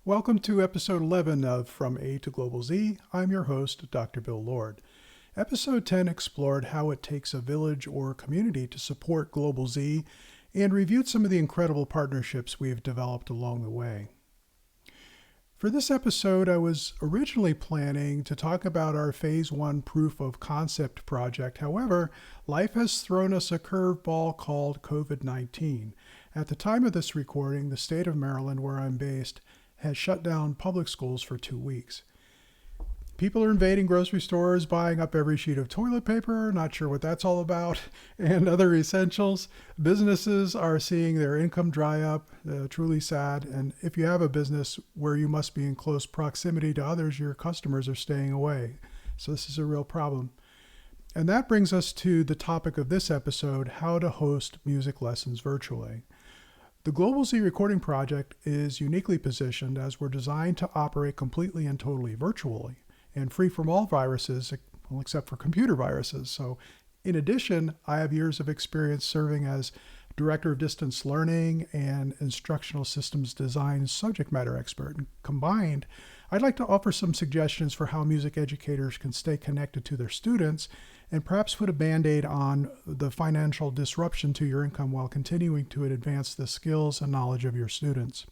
Welcome to episode 11 of From A to Global Z. I'm your host, Dr. Bill Lord. Episode 10 explored how it takes a village or community to support Global Z and reviewed some of the incredible partnerships we've developed along the way. For this episode, I was originally planning to talk about our Phase 1 proof of concept project. However, life has thrown us a curveball called COVID-19. At the time of this recording, the state of Maryland, where I'm based, has shut down public schools for 2 weeks. People are invading grocery stores, buying up every sheet of toilet paper, not sure what that's all about, and other essentials. Businesses are seeing their income dry up, truly sad. And if you have a business where you must be in close proximity to others, your customers are staying away. So this is a real problem. And that brings us to the topic of this episode, how to host music lessons virtually. The Global Z Recording Project is uniquely positioned as we're designed to operate completely and totally virtually and free from all viruses, well, except for computer viruses. So in addition, I have years of experience serving as Director of Distance Learning and Instructional Systems Design subject matter expert. And combined, I'd like to offer some suggestions for how music educators can stay connected to their students and perhaps put a Band-Aid on the financial disruption to your income while continuing to advance the skills and knowledge of your students.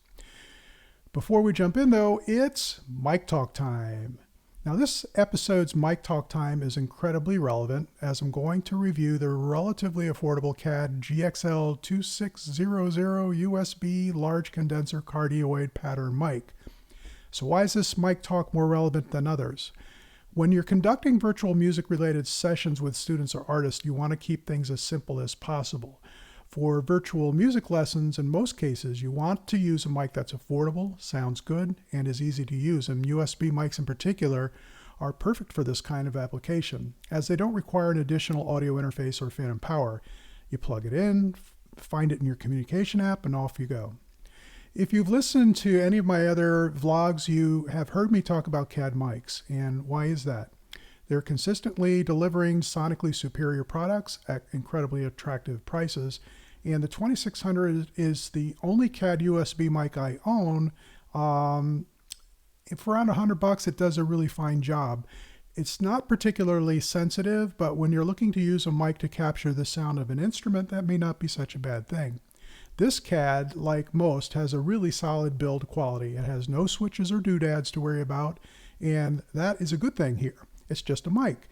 Before we jump in though, it's mic talk time. Now this episode's mic talk time is incredibly relevant as I'm going to review the relatively affordable CAD GXL 2600 USB large condenser cardioid pattern mic. So why is this mic talk more relevant than others? When you're conducting virtual music-related sessions with students or artists, you want to keep things as simple as possible. For virtual music lessons, in most cases, you want to use a mic that's affordable, sounds good, and is easy to use. And USB mics in particular are perfect for this kind of application, as they don't require an additional audio interface or phantom power. You plug it in, find it in your communication app, and off you go. If you've listened to any of my other vlogs, you have heard me talk about CAD mics. And why is that? They're consistently delivering sonically superior products at incredibly attractive prices. And the 2600 is the only CAD USB mic I own. For around $100, it does a really fine job. It's not particularly sensitive, but when you're looking to use a mic to capture the sound of an instrument, that may not be such a bad thing. This CAD, like most, has a really solid build quality. It has no switches or doodads to worry about, and that is a good thing here. It's just a mic.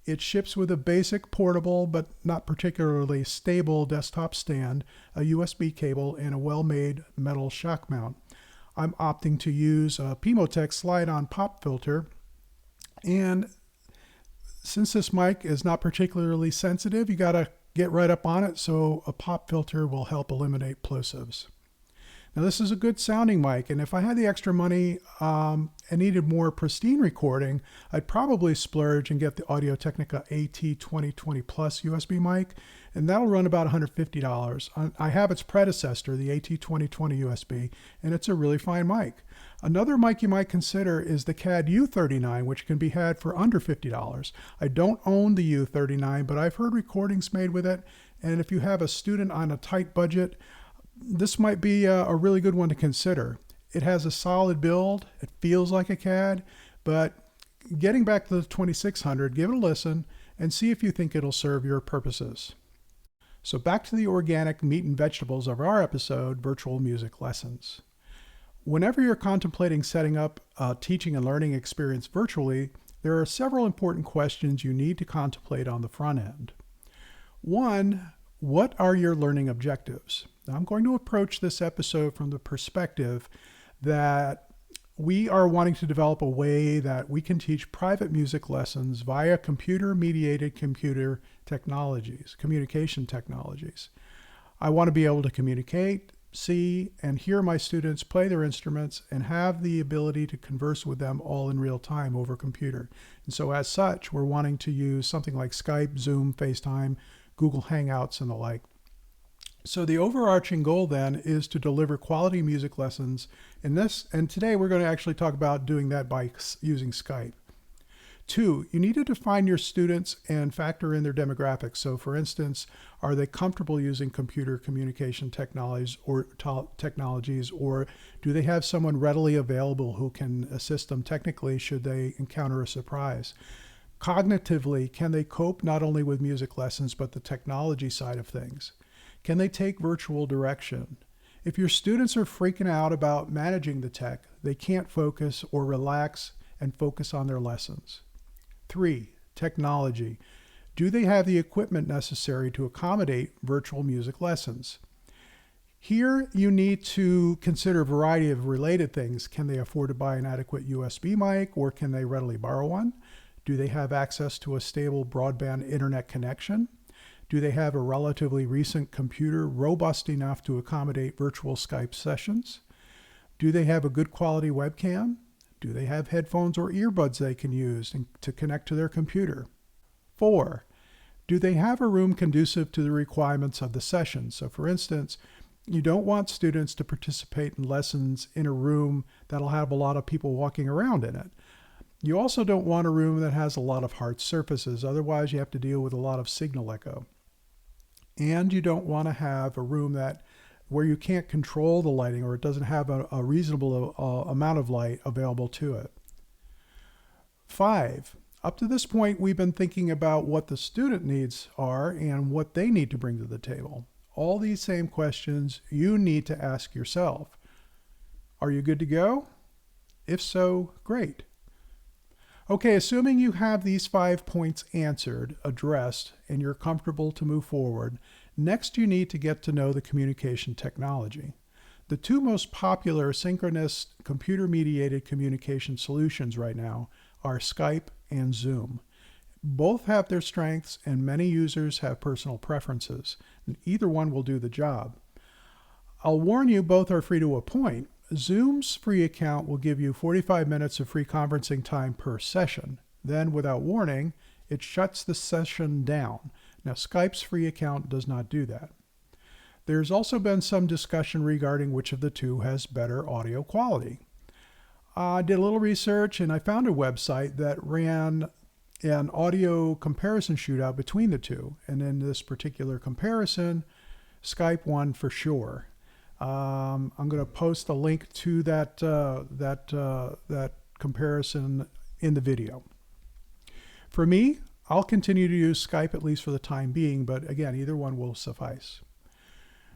It ships with a basic portable but not particularly stable desktop stand, a USB cable, and a well-made metal shock mount. I'm opting to use a Pimotech slide-on pop filter, and since this mic is not particularly sensitive, you gotta get right up on it, so a pop filter will help eliminate plosives. Now this is a good sounding mic, and if I had the extra money and needed more pristine recording, I'd probably splurge and get the Audio-Technica AT2020 Plus USB mic, and that'll run about $150. I have its predecessor, the AT2020 USB, and it's a really fine mic. Another mic you might consider is the CAD U39, which can be had for under $50. I don't own the U39, but I've heard recordings made with it, and if you have a student on a tight budget, this might be a really good one to consider. It has a solid build, it feels like a CAD, but getting back to the 2600, give it a listen and see if you think it'll serve your purposes. So back to the organic meat and vegetables of our episode, virtual music lessons. Whenever you're contemplating setting up a teaching and learning experience virtually, there are several important questions you need to contemplate on the front end. One, what are your learning objectives? Now, I'm going to approach this episode from the perspective that we are wanting to develop a way that we can teach private music lessons via computer-mediated communication technologies. I want to be able to communicate, see, and hear my students play their instruments and have the ability to converse with them all in real time over computer. And so as such, we're wanting to use something like Skype, Zoom, FaceTime, Google Hangouts, and the like. So the overarching goal then is to deliver quality music lessons in this, and today we're going to actually talk about doing that by using Skype. 2, you need to define your students and factor in their demographics. So for instance, are they comfortable using computer communication technologies, or do they have someone readily available who can assist them technically should they encounter a surprise? Cognitively, can they cope not only with music lessons, but the technology side of things? Can they take virtual direction? If your students are freaking out about managing the tech, they can't focus or relax and focus on their lessons. 3, technology. Do they have the equipment necessary to accommodate virtual music lessons? Here, you need to consider a variety of related things. Can they afford to buy an adequate USB mic, or can they readily borrow one? Do they have access to a stable broadband internet connection? Do they have a relatively recent computer robust enough to accommodate virtual Skype sessions? Do they have a good quality webcam? Do they have headphones or earbuds they can use to connect to their computer? 4, do they have a room conducive to the requirements of the session? So for instance, you don't want students to participate in lessons in a room that'll have a lot of people walking around in it. You also don't want a room that has a lot of hard surfaces, otherwise you have to deal with a lot of signal echo. And you don't want to have a room where you can't control the lighting, or it doesn't have a reasonable amount of light available to it. 5, up to this point, we've been thinking about what the student needs are and what they need to bring to the table. All these same questions you need to ask yourself. Are you good to go? If so, great. Okay, assuming you have these 5 points answered, addressed, and you're comfortable to move forward, next you need to get to know the communication technology. The 2 most popular synchronous computer-mediated communication solutions right now are Skype and Zoom. Both have their strengths, and many users have personal preferences, and either one will do the job. I'll warn you, both are free to a point. Zoom's free account will give you 45 minutes of free conferencing time per session. Then, without warning, it shuts the session down. Now, Skype's free account does not do that. There's also been some discussion regarding which of the 2 has better audio quality. I did a little research and I found a website that ran an audio comparison shootout between the 2. And in this particular comparison, Skype won for sure. I'm going to post a link to that comparison in the video. For me, I'll continue to use Skype at least for the time being, but again, either one will suffice.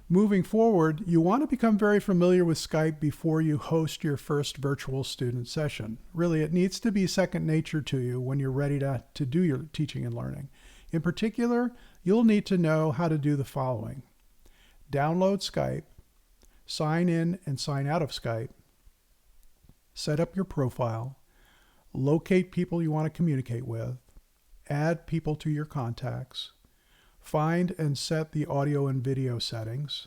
Moving forward, you want to become very familiar with Skype before you host your first virtual student session. Really, it needs to be second nature to you when you're ready to do your teaching and learning. In particular, you'll need to know how to do the following. Download Skype, sign in and sign out of Skype, set up your profile, locate people you want to communicate with, add people to your contacts, find and set the audio and video settings,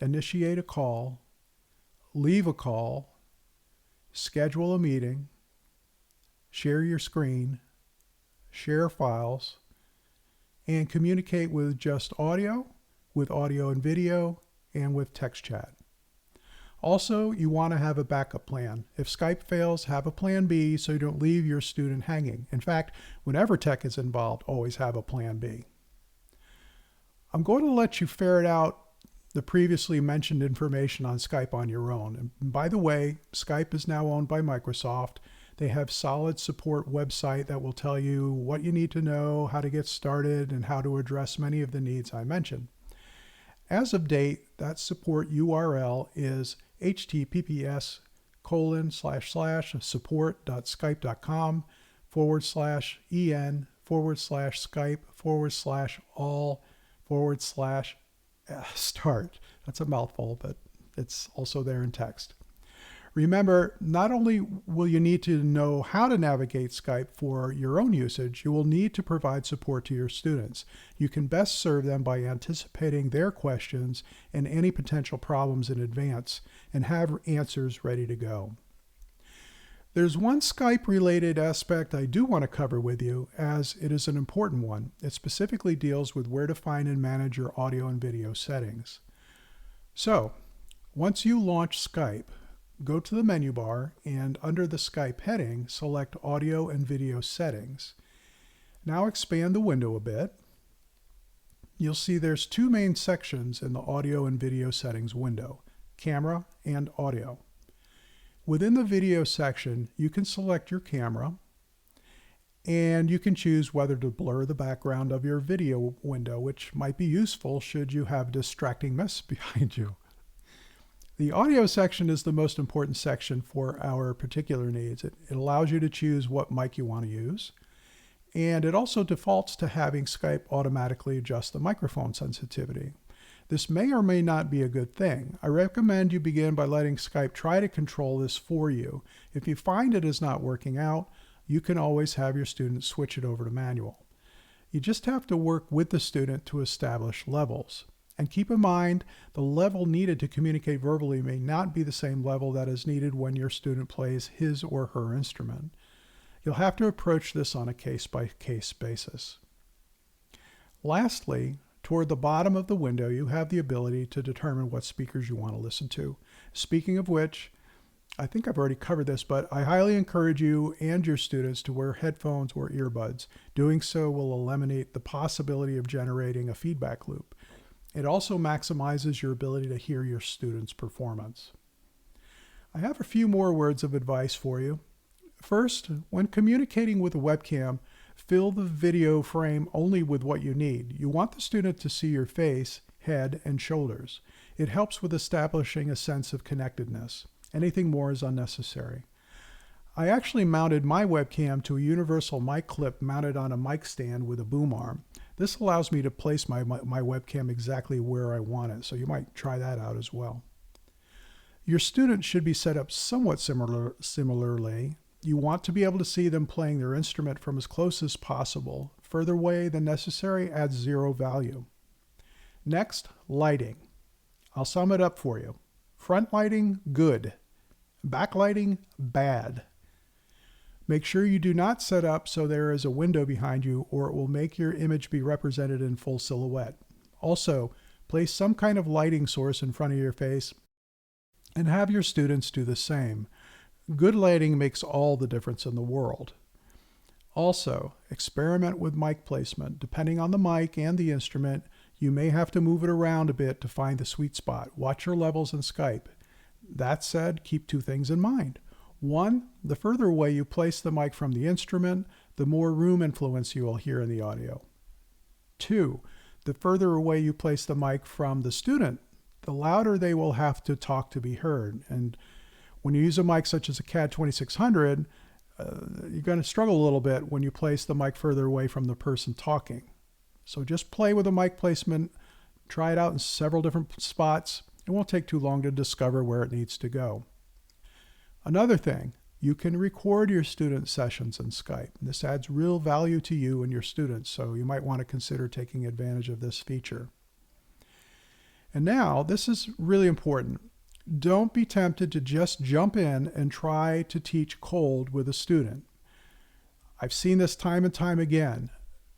initiate a call, leave a call, schedule a meeting, share your screen, share files, and communicate with just audio, with audio and video, and with text chat. Also, you want to have a backup plan. If Skype fails, have a plan B so you don't leave your student hanging. In fact, whenever tech is involved, always have a plan B. I'm going to let you ferret out the previously mentioned information on Skype on your own. And by the way, Skype is now owned by Microsoft. They have solid support website that will tell you what you need to know, how to get started, and how to address many of the needs I mentioned. As of date, that support URL is https://support.skype.com/en/all/start. That's a mouthful, but it's also there in text. Remember, not only will you need to know how to navigate Skype for your own usage, you will need to provide support to your students. You can best serve them by anticipating their questions and any potential problems in advance and have answers ready to go. There's one Skype-related aspect I do want to cover with you, as it is an important one. It specifically deals with where to find and manage your audio and video settings. So, once you launch Skype, go to the menu bar and under the Skype heading, select Audio and Video Settings. Now expand the window a bit. You'll see there's two main sections in the Audio and Video Settings window, Camera and Audio. Within the video section, you can select your camera and you can choose whether to blur the background of your video window, which might be useful should you have a distracting mess behind you. The audio section is the most important section for our particular needs. It allows you to choose what mic you want to use. And it also defaults to having Skype automatically adjust the microphone sensitivity. This may or may not be a good thing. I recommend you begin by letting Skype try to control this for you. If you find it is not working out, you can always have your student switch it over to manual. You just have to work with the student to establish levels. And keep in mind, the level needed to communicate verbally may not be the same level that is needed when your student plays his or her instrument. You'll have to approach this on a case-by-case basis. Lastly, toward the bottom of the window, you have the ability to determine what speakers you want to listen to. Speaking of which, I think I've already covered this, but I highly encourage you and your students to wear headphones or earbuds. Doing so will eliminate the possibility of generating a feedback loop. It also maximizes your ability to hear your students' performance. I have a few more words of advice for you. First, when communicating with a webcam, fill the video frame only with what you need. You want the student to see your face, head, and shoulders. It helps with establishing a sense of connectedness. Anything more is unnecessary. I actually mounted my webcam to a universal mic clip mounted on a mic stand with a boom arm. This allows me to place my webcam exactly where I want it, so you might try that out as well. Your student should be set up somewhat similarly. You want to be able to see them playing their instrument from as close as possible. Further away than necessary adds zero value. Next, lighting. I'll sum it up for you. Front lighting, good. Backlighting, bad. Make sure you do not set up so there is a window behind you or it will make your image be represented in full silhouette. Also, place some kind of lighting source in front of your face and have your students do the same. Good lighting makes all the difference in the world. Also, experiment with mic placement. Depending on the mic and the instrument, you may have to move it around a bit to find the sweet spot. Watch your levels in Skype. That said, keep two things in mind. One, the further away you place the mic from the instrument, the more room influence you will hear in the audio. Two, the further away you place the mic from the student, the louder they will have to talk to be heard. And when you use a mic such as a CAD 2600, you're going to struggle a little bit when you place the mic further away from the person talking. So just play with the mic placement, try it out in several different spots. It won't take too long to discover where it needs to go. Another thing, you can record your student sessions in Skype. This adds real value to you and your students, so you might want to consider taking advantage of this feature. And now, this is really important. Don't be tempted to just jump in and try to teach cold with a student. I've seen this time and time again.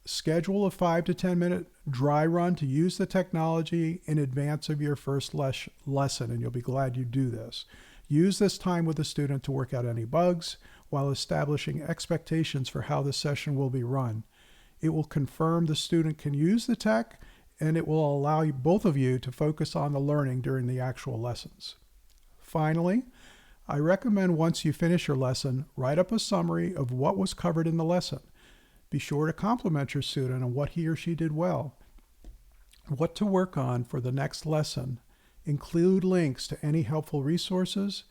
Schedule a 5 to 10 minute dry run to use the technology in advance of your first lesson, and you'll be glad you do this. Use this time with the student to work out any bugs while establishing expectations for how the session will be run. It will confirm the student can use the tech, and it will allow you, both of you, to focus on the learning during the actual lessons. Finally, I recommend once you finish your lesson, write up a summary of what was covered in the lesson. Be sure to compliment your student on what he or she did well, what to work on for the next lesson. Include links to any helpful resources,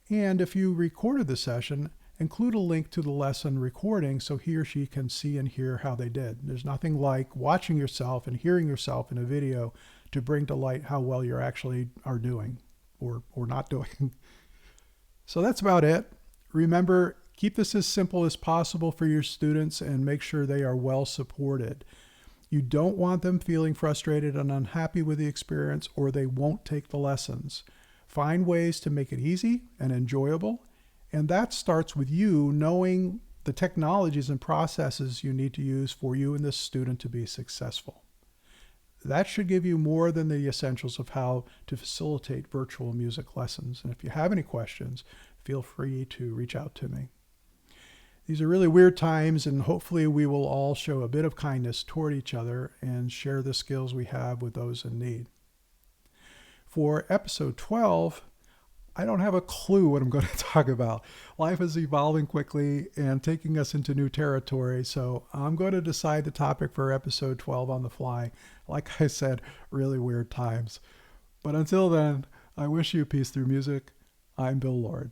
and if you recorded the session, include a link to the lesson recording so he or she can see and hear how they did. There's nothing like watching yourself and hearing yourself in a video to bring to light how well you actually are doing or not doing. So that's about it. Remember, keep this as simple as possible for your students and make sure they are well supported. You don't want them feeling frustrated and unhappy with the experience, or they won't take the lessons. Find ways to make it easy and enjoyable, and that starts with you knowing the technologies and processes you need to use for you and the student to be successful. that should give you more than the essentials of how to facilitate virtual music lessons. And if you have any questions, feel free to reach out to me. These are really weird times, and hopefully we will all show a bit of kindness toward each other and share the skills we have with those in need. For episode 12, I don't have a clue what I'm going to talk about. Life is evolving quickly and taking us into new territory, so I'm going to decide the topic for episode 12 on the fly. Like I said, really weird times. But until then, I wish you peace through music. I'm Bill Lord.